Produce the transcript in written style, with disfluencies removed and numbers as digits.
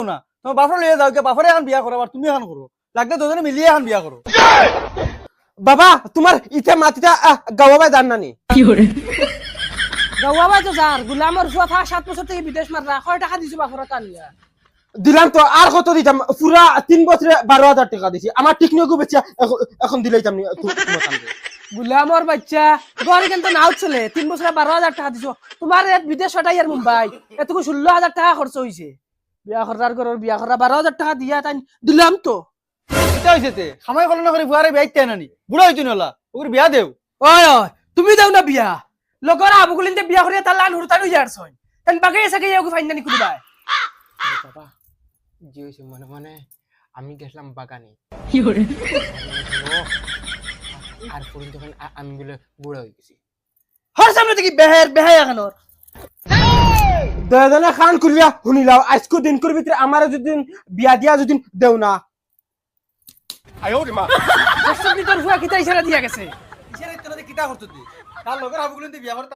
না তোমার বাপরে লিয়ে যাও কে বাপরে এখন বিয়া করো আর তুমি এখন করো লাগলে দুজনে মিলিয়ে এখন বিয়া করো বাবা তোমার ইতে মাটিটা গাওয়াবাই জান নানি গাওয়াবাই তো যার গুলামর ফুয়া 7 বছর থেকে বিদেশ মাররা কয় টাকা দিছো বাপরে কানিয়া দিলাম তো আর কত দিতাম পুরা 3 বছরে 12,000 টাকা দিছি আমার টিকনিকও বেচা এখন দিলাইতাম তোমার কাছে গুলামর বাচ্চা গড় কিন্তু নাও চলে 3 বছরে 12,000 টাকা দিছো তোমার এত বিদেশ হটাই আর মুম্বাই এতকু 16,000 টাকা খরচ হইছে বিয়া করার ঘরের বিয়া করা 12,000 টাকা দিয়া তাই দিলাম তো এটা হইছে তে খামাই কলনা করে বুয়ারে বিয়াইতে নানি বুড়া হইতো নলা ওর বিয়া দেও ওই ওই তুমি দাও না বিয়া লগর আবুগুলিনতে বিয়া করিয়া তার লান হুরতানো যারছই তেন বাকি এসে গিয়ে ওকে ফাইনানি কুড়বাই বাবা জি হয়েছে মনে মনে আমি গেছিলাম বাগানে আর পর্যন্ত আমি বলে বুড়া হয়ে গেছি হর সামনে থেকে বেহাই এখানোর দয়াদানে খান করিয়া শুনিলাও আজকে দিন করে ভিতরে আমার যদি বিয়া দিয়া যদি দেও না তোর ফুয়া কিতা ইশারা দিয়া গেছে ইশারা ইত্যাদি কিতা করতে দি তার লগর আবুগুলিনতে বিয়া করতে